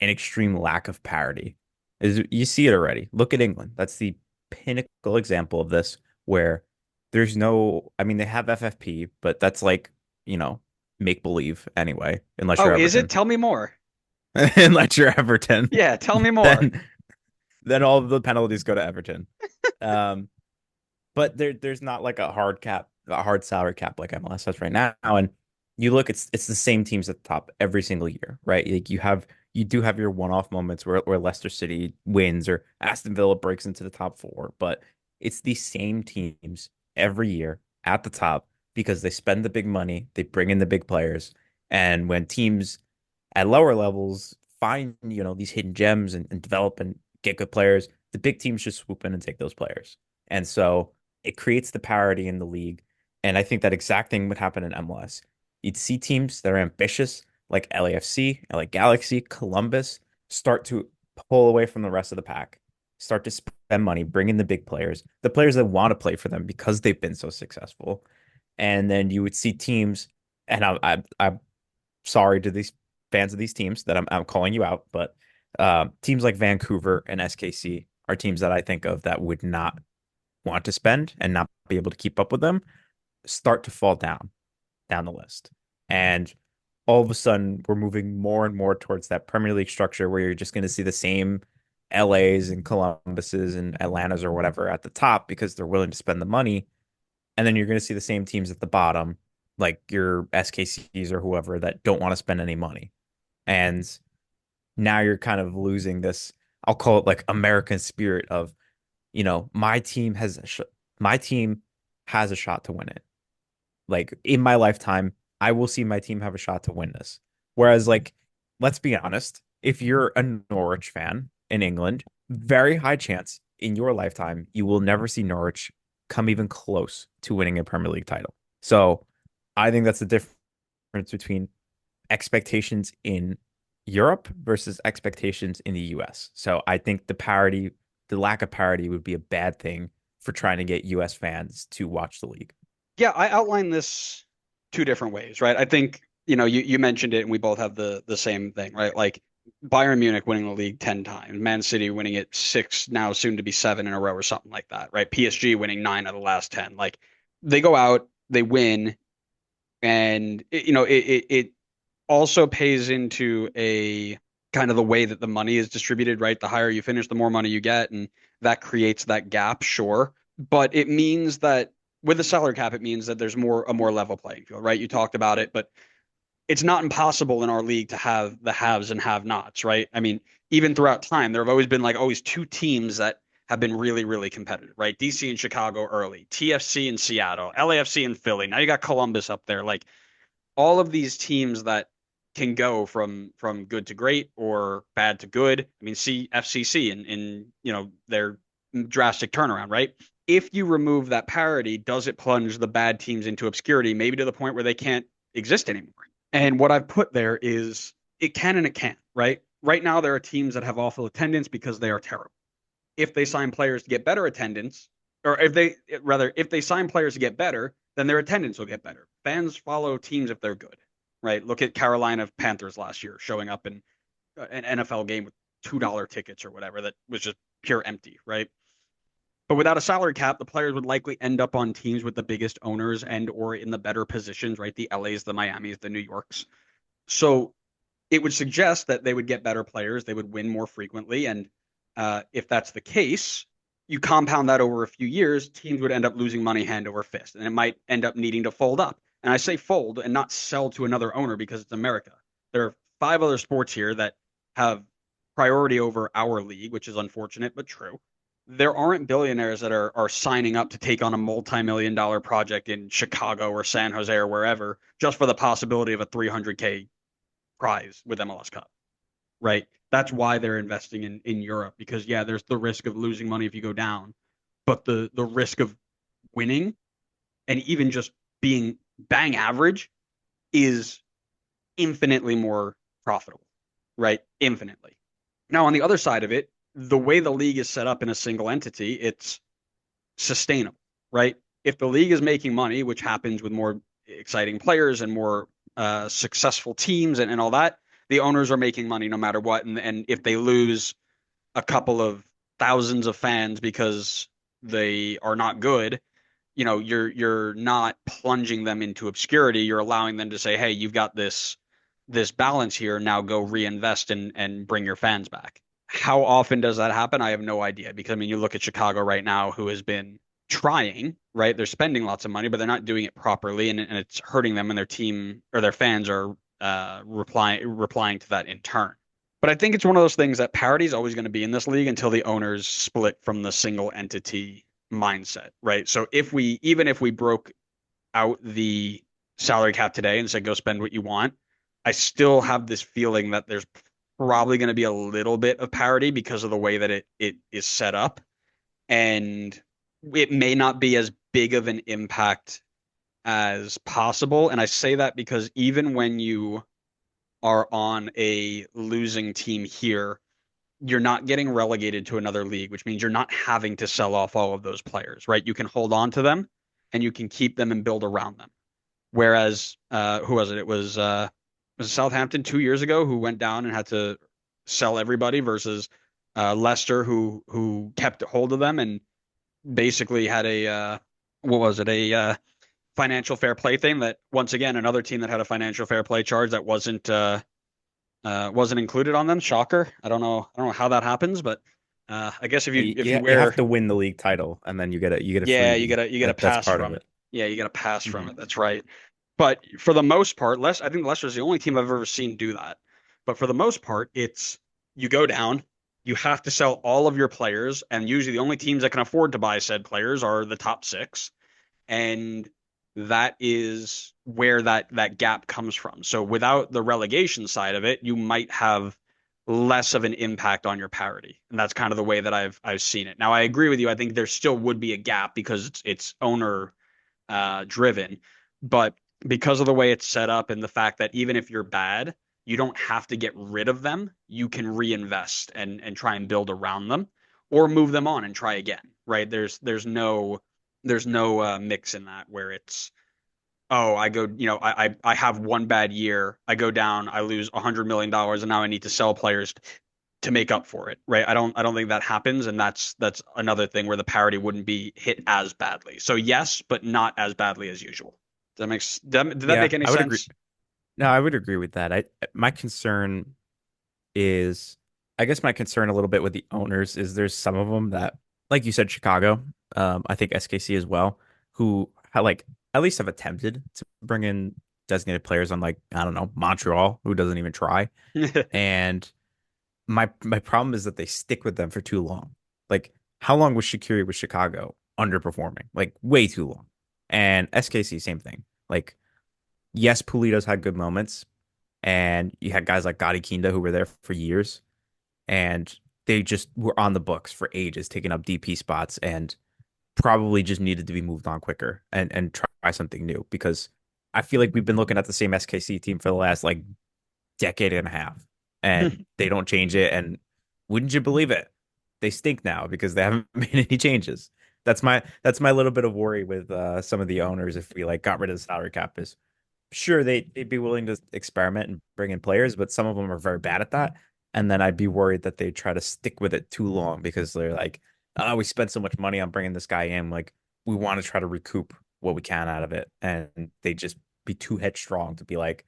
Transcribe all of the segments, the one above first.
an extreme lack of parity. Is you see it already. Look at England. That's the pinnacle example of this, where there's no, I mean, they have FFP, but that's like, you know, make believe anyway, unless you're Oh, is it? Everton. Tell me more. Unless you're Everton, Yeah, tell me more. then all of the penalties go to Everton. Um, but there's not like a hard salary cap like MLS has right now. And you look, it's the same teams at the top every single year, right? Like you do have your one-off moments where Leicester City wins or Aston Villa breaks into the top four, but it's the same teams every year at the top because they spend the big money, they bring in the big players, and when teams at lower levels find, these hidden gems and develop and get good players, the big teams just swoop in and take those players. And so it creates the parity in the league. And I think that exact thing would happen in MLS. You'd see teams that are ambitious, like LAFC, LA Galaxy, Columbus, start to pull away from the rest of the pack, start to spend money, bring in the players that want to play for them because they've been so successful. And then you would see teams, and I'm sorry to these fans of these teams that I'm calling you out, but teams like Vancouver and SKC are teams that I think of that would not want to spend and not be able to keep up with them start to fall down the list. And all of a sudden, we're moving more and more towards that Premier League structure where you're just going to see the same LAs and Columbuses and Atlantas or whatever at the top because they're willing to spend the money. And then you're going to see the same teams at the bottom, like your SKCs or whoever, that don't want to spend any money. And now you're kind of losing this, I'll call it like American spirit of, my team has a shot to win it. Like in my lifetime, I will see my team have a shot to win this. Whereas, like, let's be honest, if you're a Norwich fan in England, very high chance in your lifetime you will never see Norwich come even close to winning a Premier League title. So I think that's the difference between expectations in Europe versus expectations in the US. So I think the lack of parity would be a bad thing for trying to get US fans to watch the league. Yeah, I outlined this two different ways, right? I think, you mentioned it and we both have the same thing, right? Like Bayern Munich winning the league 10 times, Man City winning it six, now soon to be seven in a row or something like that, right? PSG winning nine out of the last 10. Like they go out, they win, and it also pays into a kind of the way that the money is distributed, right? The higher you finish, the more money you get, and that creates that gap, sure. But it means that with the salary cap, it means that there's a more level playing field, right? You talked about it, but it's not impossible in our league to have the haves and have-nots, right? I mean, even throughout time, there have always been like always two teams that have been really, really competitive, right? DC and Chicago early, TFC and Seattle, LAFC and Philly. Now you got Columbus up there. Like all of these teams that can go from good to great or bad to good. I mean, see FCC in their drastic turnaround, right? If you remove that parity, does it plunge the bad teams into obscurity, maybe to the point where they can't exist anymore? And what I've put there is it can and it can't, right? Right now, there are teams that have awful attendance because they are terrible. If they sign players to get better attendance, or if they sign players to get better, then their attendance will get better. Fans follow teams if they're good, right? Look at Carolina Panthers last year showing up in an NFL game with $2 tickets or whatever that was just pure empty, right? But without a salary cap, the players would likely end up on teams with the biggest owners and or in the better positions, right? The LAs, the Miamis, the New Yorks. So it would suggest that they would get better players, they would win more frequently, and if that's the case, you compound that over a few years, teams would end up losing money hand over fist, and it might end up needing to fold up. And I say fold and not sell to another owner because it's America. There are five other sports here that have priority over our league, which is unfortunate but true. There aren't billionaires that are signing up to take on a multi-million-dollar project in Chicago or San Jose or wherever just for the possibility of a 300K prize with MLS Cup, right? That's why they're investing in Europe because yeah, there's the risk of losing money if you go down, but the risk of winning and even just being bang average is infinitely more profitable, right? Infinitely. Now on the other side of it, the way the league is set up in a single entity, it's sustainable, right? If the league is making money, which happens with more exciting players and more successful teams and all that, the owners are making money no matter what, and if they lose a couple of thousands of fans because they are not good, you're not plunging them into obscurity. You're allowing them to say, hey, you've got this balance here. Now go reinvest and bring your fans back. How often does that happen? I have no idea because I mean, you look at Chicago right now, who has been trying, right? They're spending lots of money, but they're not doing it properly, and it's hurting them, and their team or their fans are replying to that in turn. But I think it's one of those things that parity is always going to be in this league until the owners split from the single entity mindset, right? So even if we broke out the salary cap today and said go spend what you want, I still have this feeling that there's probably going to be a little bit of parity because of the way that it is set up, and it may not be as big of an impact as possible. And I say that because even when you are on a losing team here, you're not getting relegated to another league, which means you're not having to sell off all of those players, right? You can hold on to them and you can keep them and build around them. Whereas, who was it? Was it Southampton 2 years ago who went down and had to sell everybody versus Leicester who kept hold of them and basically had a what was it? A financial fair play thing that once again another team that had a financial fair play charge that wasn't included on them. Shocker. I don't know how that happens, but I guess if you You have wear to win the league title, and then you get a yeah, freebie. you get a That's pass part of from it. it. Yeah, you get a pass from Hmm. it. That's right. But for the most part, I think Leicester is the only team I've ever seen do that. But for the most part, it's you go down, you have to sell all of your players, and usually the only teams that can afford to buy said players are the top six, and that is where that gap comes from. So without the relegation side of it, you might have less of an impact on your parity, and that's kind of the way that I've seen it. Now I agree with you. I think there still would be a gap because it's owner driven, but because of the way it's set up and the fact that even if you're bad, you don't have to get rid of them. You can reinvest and try and build around them, or move them on and try again. Right? There's no mix in that where it's oh I go I have one bad year, I go down, I lose $100 million, and now I need to sell players to make up for it, right? I don't think that happens, and that's another thing where the parity wouldn't be hit as badly. So yes, but not as badly as usual. Did that Yeah, make any I would agree. sense? No, I would agree with that. I My concern is, I guess my concern a little bit with the owners is there's some of them that, like you said, Chicago, I think SKC as well, who like at least have attempted to bring in designated players on like, I don't know, Montreal, who doesn't even try. And my problem is that they stick with them for too long. Like, how long was Shaqiri with Chicago underperforming? Like, way too long. And SKC, same thing. Like, yes, Pulido's had good moments, and you had guys like Gotti Kinda who were there for years, and they just were on the books for ages, taking up DP spots, and probably just needed to be moved on quicker and try something new because I feel like we've been looking at the same SKC team for the last like decade and a half, and they don't change it. And wouldn't you believe it? They stink now because they haven't made any changes. That's my little bit of worry with some of the owners. If we like got rid of the salary cap, is sure they'd be willing to experiment and bring in players, but some of them are very bad at that. And then I'd be worried that they try to stick with it too long because they're like, oh, we spent so much money on bringing this guy in. Like, we want to try to recoup what we can out of it. And they just be too headstrong to be like,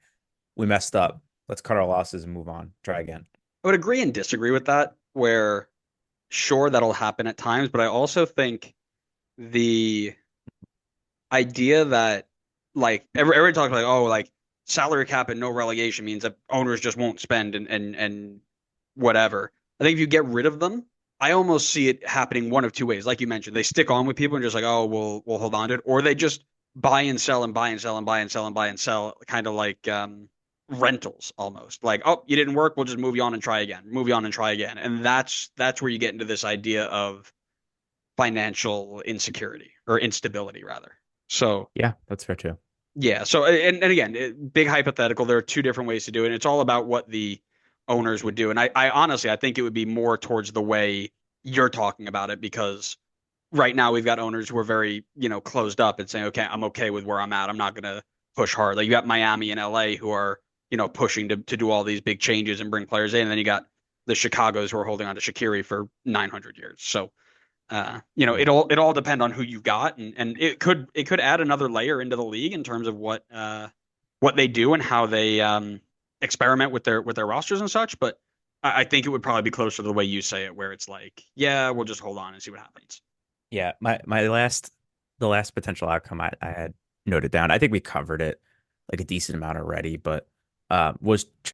we messed up. Let's cut our losses and move on. Try again. I would agree and disagree with that, where sure that'll happen at times, but I also think the idea that like everybody talks like oh like salary cap and no relegation means that owners just won't spend and whatever. I think if you get rid of them, I almost see it happening one of two ways. Like you mentioned, they stick on with people and just like, oh, we'll hold on to it, or they just buy and sell and buy and sell and buy and sell and buy and sell, kind of like rentals almost. Like, oh, you didn't work, we'll just move you on and try again, move you on and try again, and that's where you get into this idea of financial insecurity or instability rather. So Yeah, that's fair too. yeah. So and again, big hypothetical. There are two different ways to do it. And it's all about what the owners would do. And I honestly, I think it would be more towards the way you're talking about it because right now we've got owners who are very, closed up and saying, okay, I'm okay with where I'm at. I'm not going to push hard. Like you got Miami and LA who are pushing to do all these big changes and bring players in. And then you got the Chicago's who are holding on to Shaqiri for 900 years. So, Yeah. it all depend on who you got, and it could add another layer into the league in terms of what they do and how they experiment with their rosters and such. But I think it would probably be closer to the way you say it, where it's like, yeah, we'll just hold on and see what happens. Yeah, my last the last potential outcome I had noted down. I think we covered it like a decent amount already, but was